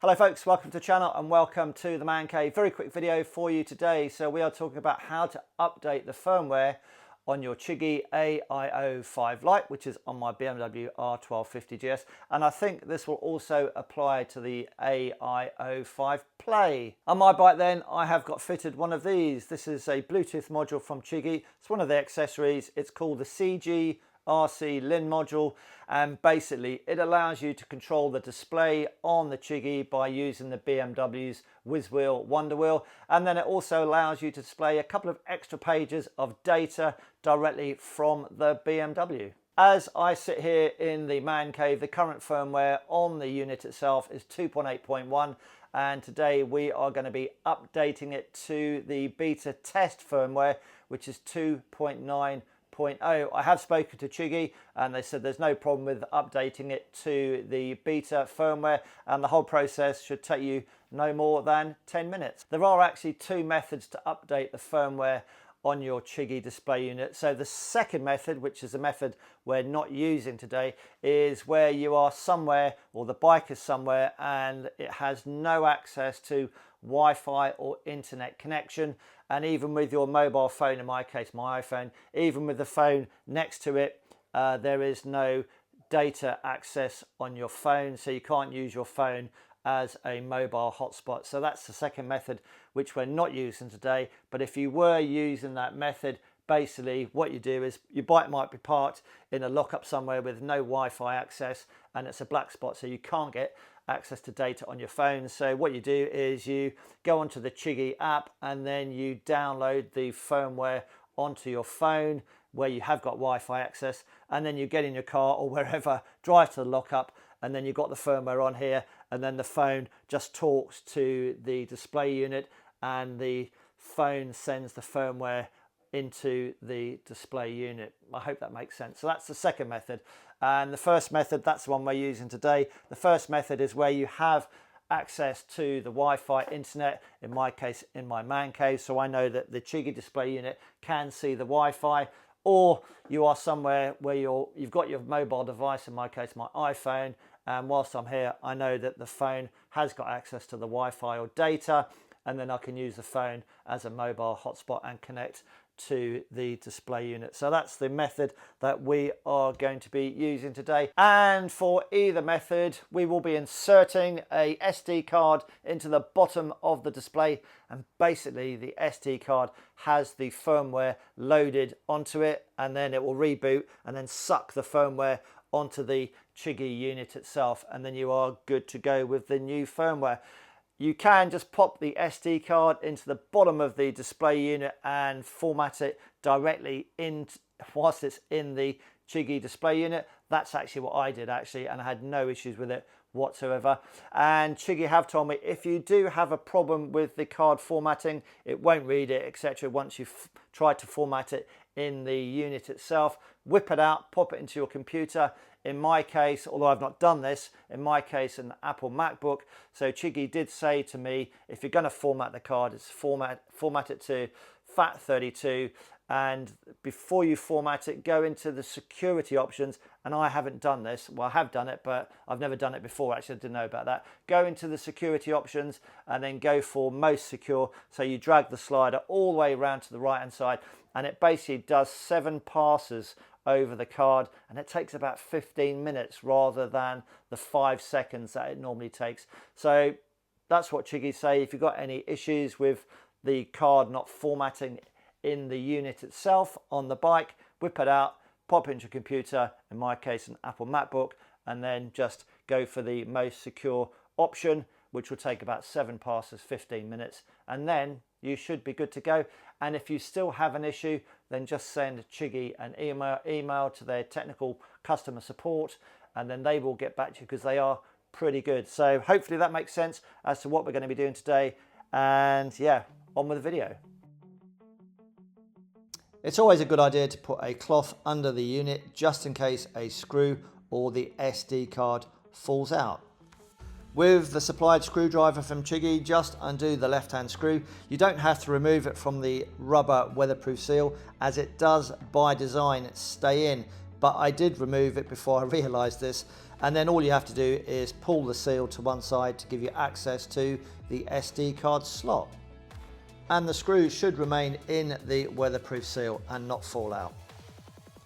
Hello folks, welcome to the channel and welcome to the Man Cave. Very quick video for you today. So we are talking about how to update the firmware on your Chigee AIO-5 Lite, which is on my BMW R1250 GS. And I think this will also apply to the AIO-5 Play. On my bike then, I have got fitted one of these. This is a Bluetooth module from Chigee. It's one of the accessories. It's called the Chigee RC LIN module, and basically it allows you to control the display on the Chigee by using the BMW's Whiz Wheel Wonder Wheel, and then it also allows you to display a couple of extra pages of data directly from the BMW. As I sit here in the Man Cave, the current firmware on the unit itself is 2.8.1, and today we are going to be updating it to the beta test firmware, which is 2.9.0. I have spoken to Chigee and they said there's no problem with updating it to the beta firmware, and the whole process should take you no more than 10 minutes. There are actually two methods to update the firmware on your Chigee display unit. So the second method, which is a method we're not using today, is where you are somewhere, or the bike is somewhere, and it has no access to Wi-Fi or internet connection. And even with your mobile phone, in my case my iPhone, even with the phone next to it, there is no data access on your phone, so you can't use your phone as a mobile hotspot. So that's the second method, which we're not using today. But if you were using that method, basically what you do is your bike might be parked in a lockup somewhere with no Wi-Fi access, and it's a black spot, so you can't get access to data on your phone. So what you do is you go onto the Chigee app and then you download the firmware onto your phone where you have got Wi-Fi access, and then you get in your car or wherever, drive to the lockup, and then you've got the firmware on here, and then the phone just talks to the display unit and the phone sends the firmware into the display unit. I hope that makes sense. So that's the second method. And the first method, that's the one we're using today. The first method is where you have access to the Wi-Fi internet, in my case in my Man Cave, so I know that the Chigee display unit can see the Wi-Fi, or you are somewhere where you've got your mobile device, in my case my iPhone, and whilst I'm here I know that the phone has got access to the Wi-Fi or data, and then I can use the phone as a mobile hotspot and connect to the display unit. So that's the method that we are going to be using today. And for either method, we will be inserting a SD card into the bottom of the display, and basically the SD card has the firmware loaded onto it, and then it will reboot and then suck the firmware onto the Chigee unit itself, and then you are good to go with the new firmware. You can just pop the SD card into the bottom of the display unit and format it directly in whilst it's in the Chigee display unit. That's actually what I did actually, and I had no issues with it whatsoever. And Chigee have told me if you do have a problem with the card formatting, it won't read it, etc. once you've tried to format it in the unit itself, whip it out, pop it into your computer. In my case, although I've not done this, in my case an Apple MacBook, so Chigee did say to me, if you're going to format the card, it's format it to FAT32, and before you format it, go into the security options. And I haven't done this, well I have done it, but I've never done it before, actually I didn't know about that. Go into the security options and then go for most secure, so you drag the slider all the way around to the right hand side, and it basically does 7 passes over the card, and it takes about 15 minutes rather than the 5 seconds that it normally takes. So that's what Chigee say. If you've got any issues with the card not formatting in the unit itself on the bike, whip it out, pop it into your computer, in my case an Apple MacBook, and then just go for the most secure option, which will take about 7 passes, 15 minutes, and then you should be good to go. And if you still have an issue, then just send Chigee an email to their technical customer support, and then they will get back to you, because they are pretty good. So hopefully that makes sense as to what we're going to be doing today. And yeah, on with the video. It's always a good idea to put a cloth under the unit just in case a screw or the SD card falls out. With the supplied screwdriver from Chigee, just undo the left-hand screw. You don't have to remove it from the rubber weatherproof seal, as it does by design stay in but I did remove it before I realized this. And then all you have to do is pull the seal to one side to give you access to the SD card slot. And the screws should remain in the weatherproof seal and not fall out.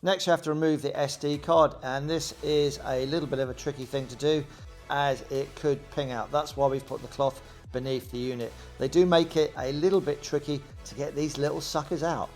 Next you have to remove the SD card, and this is a little bit of a tricky thing to do as it could ping out. That's why we've put the cloth beneath the unit. They do make it a little bit tricky to get these little suckers out.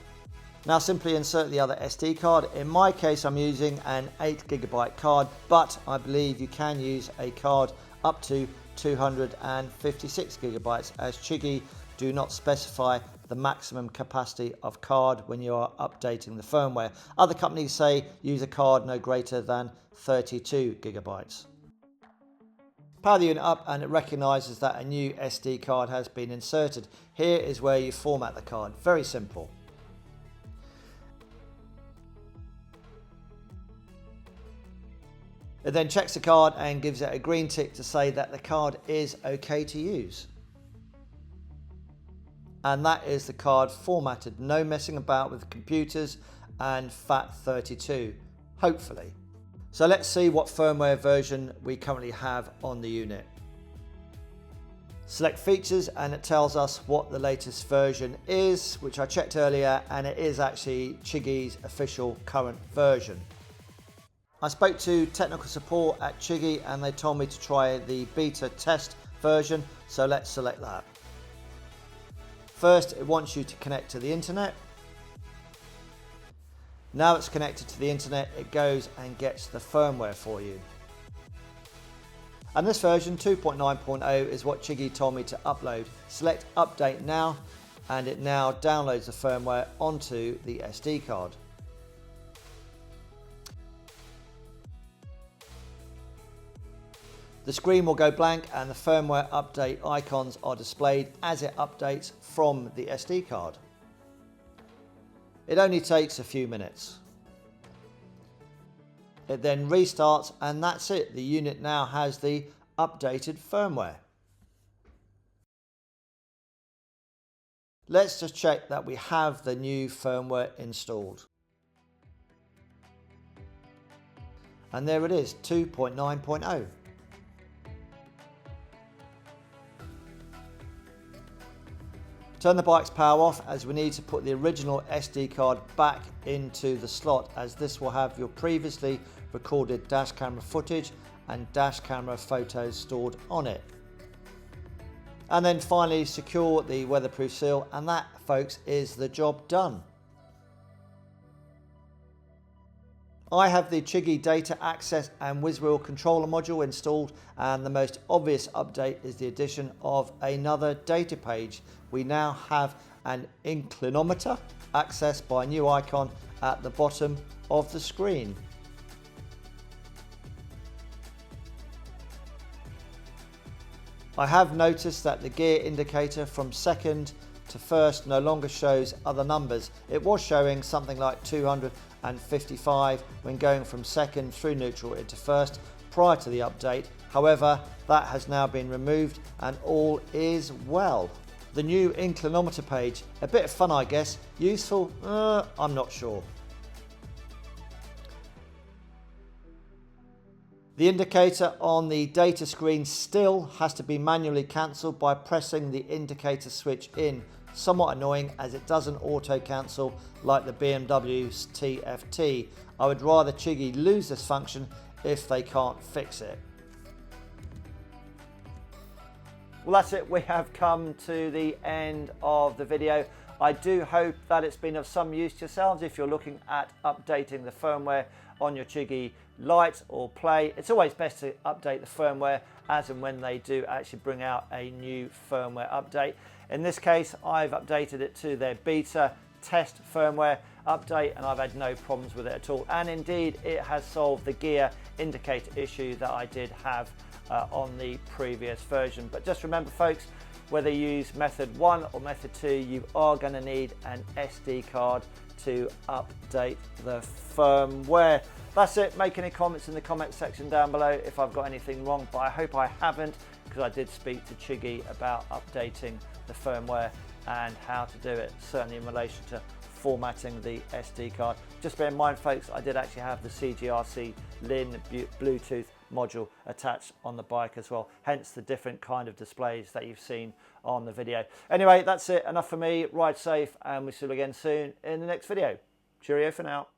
Now simply insert the other SD card. In my case I'm using an 8GB card, but I believe you can use a card up to 256GB as Chigee do not specify the maximum capacity of card when you are updating the firmware. Other companies say use a card no greater than 32GB. Power the unit up and it recognises that a new SD card has been inserted. Here is where you format the card. Very simple. It then checks the card and gives it a green tick to say that the card is okay to use. And that is the card formatted. No messing about with computers and FAT32, hopefully. So let's see what firmware version we currently have on the unit. Select features and it tells us what the latest version is, which I checked earlier, and it is actually Chigee's official current version. I spoke to technical support at Chigee and they told me to try the beta test version, so let's select that. First, it wants you to connect to the internet. Now it's connected to the internet, it goes and gets the firmware for you. And this version 2.9.0 is what Chigee told me to upload. Select update now and it now downloads the firmware onto the SD card. The screen will go blank and the firmware update icons are displayed as it updates from the SD card. It only takes a few minutes. It then restarts and that's it. The unit now has the updated firmware. Let's just check that we have the new firmware installed. And there it is, 2.9.0. Turn the bike's power off as we need to put the original SD card back into the slot, as this will have your previously recorded dash camera footage and dash camera photos stored on it. And then finally secure the weatherproof seal, and that, folks, is the job done. I have the Chigee data access and WizWheel controller module installed, and the most obvious update is the addition of another data page. We now have an inclinometer accessed by a new icon at the bottom of the screen. I have noticed that the gear indicator from second to first no longer shows other numbers. It was showing something like 255 when going from second through neutral into first prior to the update. However, that has now been removed and all is well. The new inclinometer page, a bit of fun I guess. Useful? I'm not sure. The indicator on the data screen still has to be manually cancelled by pressing the indicator switch in. Somewhat annoying as it doesn't auto cancel like the BMW's TFT. I would rather Chigee lose this function if they can't fix it. Well, that's it. We have come to the end of the video. I do hope that it's been of some use to yourselves if you're looking at updating the firmware on your Chigee Lite or Play. It's always best to update the firmware as and when they do actually bring out a new firmware update. In this case, I've updated it to their beta test firmware update and I've had no problems with it at all. And indeed, it has solved the gear indicator issue that I did have on the previous version. But just remember, folks, whether you use method 1 or method 2, you are going to need an SD card to update the firmware. That's it. Make any comments in the comment section down below if I've got anything wrong, but I hope I haven't, because I did speak to Chigee about updating the firmware and how to do it, certainly in relation to formatting the SD card. Just bear in mind, folks, I did actually have the CGRC LIN Bluetooth module attached on the bike as well, hence the different kind of displays that you've seen on the video. Anyway, that's it, enough for me. Ride safe, and we'll see you again soon in the next video. Cheerio for now.